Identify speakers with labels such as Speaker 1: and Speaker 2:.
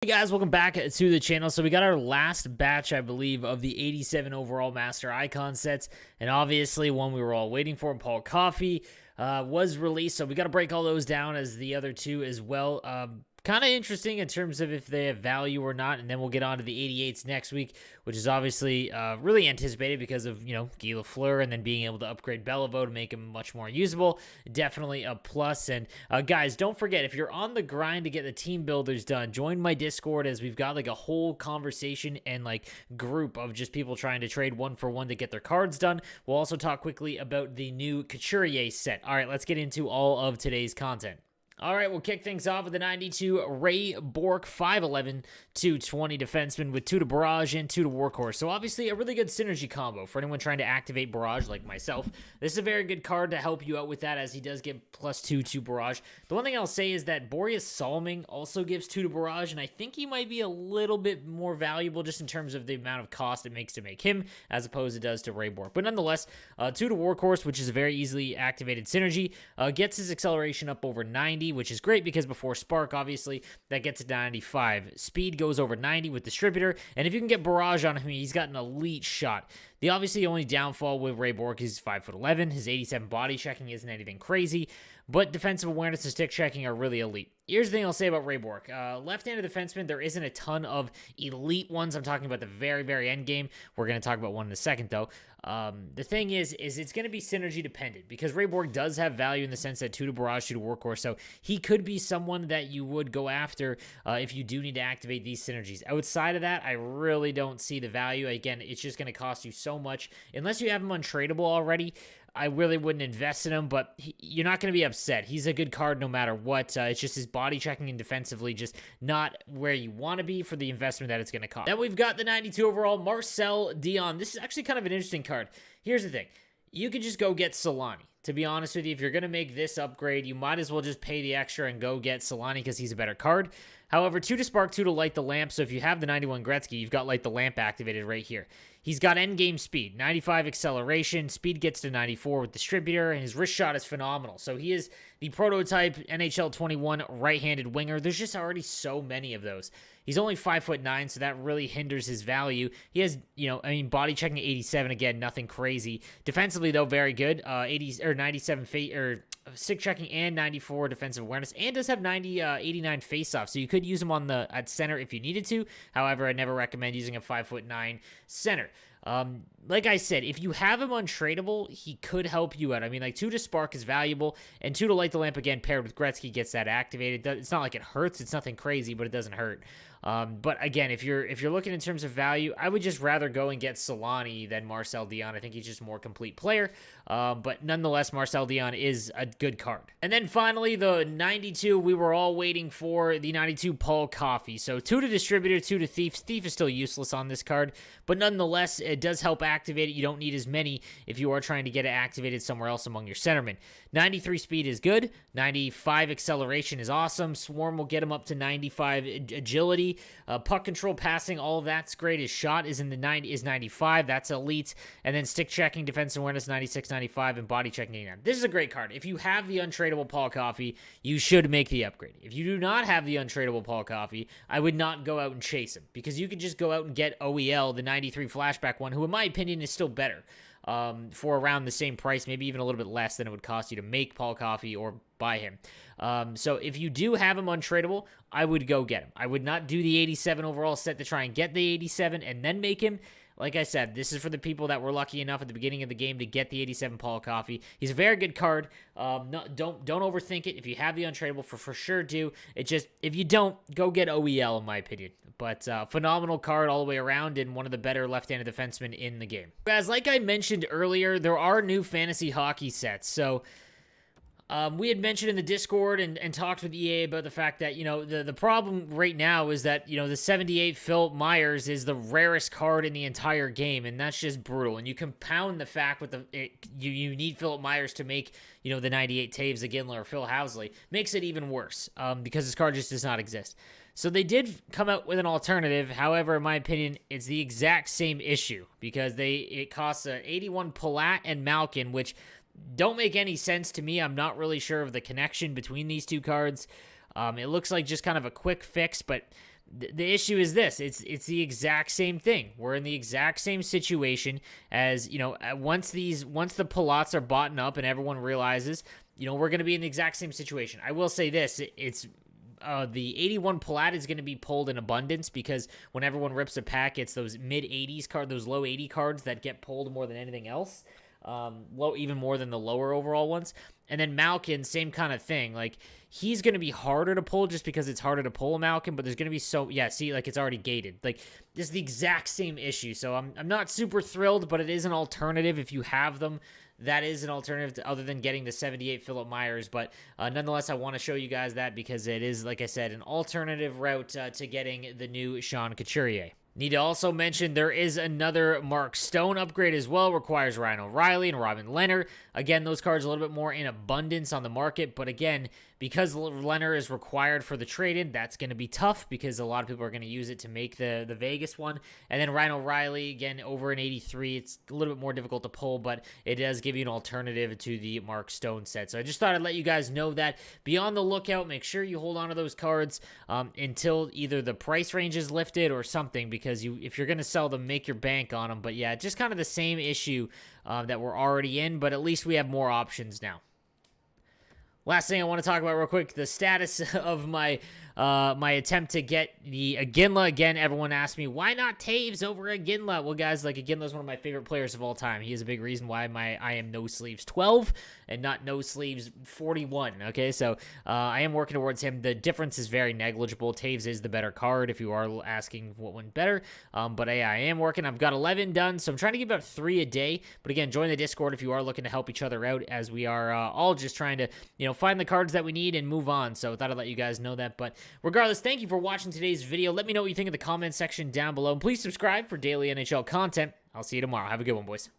Speaker 1: Hey guys, welcome back to the channel. So we got our last batch, I believe, of the 87 overall master icon sets, and obviously one we were all waiting for, Paul Coffey, was released. So we got to break all those down as the other two as well. Kind of interesting in terms of if they have value or not, and then we'll get on to the 88s next week, which is obviously really anticipated because of, Guy Lafleur and then being able to upgrade Beliveau to make him much more usable. Definitely a plus. And guys, don't forget, if you're on the grind to get the team builders done, join my Discord, as we've got like a whole conversation and like group of just people trying to trade one for one to get their cards done. We'll also talk quickly about the new Couturier set. All right, let's get into all of today's content. All right, we'll kick things off with the 92 Ray Bourque 5'11", 220 defenseman with 2 to Barrage and 2 to Workhorse. So obviously a really good synergy combo for anyone trying to activate Barrage like myself. This is a very good card to help you out with that, as he does get +2 to Barrage. The one thing I'll say is that Boreas Salming also gives 2 to Barrage, and I think he might be a little bit more valuable just in terms of the amount of cost it makes to make him, as opposed to does to Ray Bourque. But nonetheless, 2 to Workhorse, which is a very easily activated synergy, gets his acceleration up over 90, which is great because before Spark, obviously, that gets it to 95. Speed goes over 90 with Distributor, and if you can get Barrage on him, he's got an elite shot. The obviously only downfall with Ray Bourque is 5'11". His 87 body checking isn't anything crazy, but defensive awareness and stick checking are really elite. Here's the thing I'll say about Ray Bourque. Left-handed defenseman, there isn't a ton of elite ones. I'm talking about the very, very end game. We're going to talk about one in a second, though. The thing is it's going to be synergy dependent, because Ray Bourque does have value in the sense that 2 to Barrage, 2 to Workhorse, so he could be someone that you would go after if you do need to activate these synergies. Outside of that, I really don't see the value. Again, it's just going to cost you so much. Unless you have him untradeable already, I really wouldn't invest in him, but you're not going to be upset. He's a good card no matter what. It's just his body checking and defensively just not where you want to be for the investment that it's going to cost. Then we've got the 92 overall Marcel Dionne. This is actually kind of an interesting card. Here's the thing. You could just go get Solani. To be honest with you, if you're going to make this upgrade, you might as well just pay the extra and go get Solani because he's a better card. However, 2 to Spark, 2 to Light the Lamp, so if you have the 91 Gretzky, you've got Light the Lamp activated right here. He's got endgame speed, 95 acceleration, speed gets to 94 with Distributor, and his wrist shot is phenomenal. So he is the prototype NHL 21 right-handed winger. There's just already so many of those. He's only 5'9", so that really hinders his value. He has, body checking 87, again, nothing crazy. Defensively, though, very good. 97 stick checking and 94 defensive awareness, and does have 89 face-off, so you could use him at center if you needed to. However, I never recommend using a 5'9" center. Like I said, if you have him untradeable, he could help you out. I mean, like 2 to Spark is valuable, and 2 to Light the Lamp, again, paired with Gretzky, gets that activated. It's not like it hurts. It's nothing crazy, but it doesn't hurt. But again, if you're looking in terms of value, I would just rather go and get Solani than Marcel Dionne. I think he's just a more complete player. But nonetheless, Marcel Dionne is a good card. And then finally, the 92, we were all waiting for the 92 Paul Coffey. So 2 to Distributor, 2 to Thief. Thief is still useless on this card, but nonetheless, it does help activate it. You don't need as many if you are trying to get it activated somewhere else among your centermen. 93 speed is good. 95 acceleration is awesome. Swarm will get him up to 95 agility. Puck control, passing, all of that's great. His shot is 95. That's elite. And then stick checking, defensive awareness 96, 95, and body checking 89. This is a great card. If you have the untradeable Paul Coffey, you should make the upgrade. If you do not have the untradeable Paul Coffey, I would not go out and chase him, because you could just go out and get OEL, the 93 flashback one, who in my opinion is still better. For around the same price, maybe even a little bit less than it would cost you to make Paul Coffey or buy him. So if you do have him untradeable, I would go get him. I would not do the 87 overall set to try and get the 87 and then make him. Like I said, this is for the people that were lucky enough at the beginning of the game to get the 87 Paul Coffey. He's a very good card. Don't overthink it. If you have the untradeable, for sure do. It just, if you don't, go get OEL in my opinion. But phenomenal card all the way around, and one of the better left-handed defensemen in the game. Guys, like I mentioned earlier, there are new fantasy hockey sets. So we had mentioned in the Discord and talked with EA about the fact that, the problem right now is that, the 78 Philip Myers is the rarest card in the entire game, and that's just brutal. And you compound the fact with you need Philip Myers to make, the 98 Taves, the Ginla, or Phil Housley, makes it even worse because this card just does not exist. So they did come out with an alternative. However, in my opinion, it's the exact same issue, because it costs 81 Palat and Malkin, which don't make any sense to me. I'm not really sure of the connection between these two cards. It looks like just kind of a quick fix, but The issue is this: it's the exact same thing. We're in the exact same situation as, you know, once the Palats are bought up and everyone realizes, you know, we're going to be in the exact same situation. I will say this: it's the 81 Palat is going to be pulled in abundance, because when everyone rips a pack, it's those mid 80s cards, those low 80 cards that get pulled more than anything else. Even more than the lower overall ones. And then Malkin, same kind of thing. Like, he's going to be harder to pull just because it's harder to pull a Malkin, but there's going to be see, like, it's already gated. Like, this is the exact same issue. So I'm not super thrilled, but it is an alternative if you have them. That is an alternative other than getting the 78 Philip Myers, but nonetheless, I want to show you guys that because it is, like I said, an alternative route to getting the new Sean Couturier. Need to also mention there is another Mark Stone upgrade as well. Requires Ryan O'Reilly and Robin Leonard. Again, those cards are a little bit more in abundance on the market, but again, because Leonard is required for the trade-in, that's going to be tough because a lot of people are going to use it to make the Vegas one. And then Ryan O'Reilly, again, over an 83. It's a little bit more difficult to pull, but it does give you an alternative to the Mark Stone set. So I just thought I'd let you guys know that. Be on the lookout. Make sure you hold on to those cards until either the price range is lifted or something, because if you're going to sell them, make your bank on them. But yeah, just kind of the same issue that we're already in, but at least we have more options now. Last thing I want to talk about real quick, the status of my my attempt to get the Iginla. Again, everyone asked me, why not Taves over Iginla? Well, guys, like, Iginla is one of my favorite players of all time. He is a big reason why I am no sleeves 12 and not no sleeves 41. Okay, so I am working towards him. The difference is very negligible. Taves is the better card if you are asking what went better. But yeah, I am working. I've got 11 done, so I'm trying to get about 3 a day. But again, join the Discord if you are looking to help each other out, as we are all just trying to, you know, find the cards that we need and move on. So I thought I'd let you guys know that. But regardless, thank you for watching today's video. Let me know what you think in the comment section down below. And please subscribe for daily NHL content. I'll see you tomorrow. Have a good one, boys.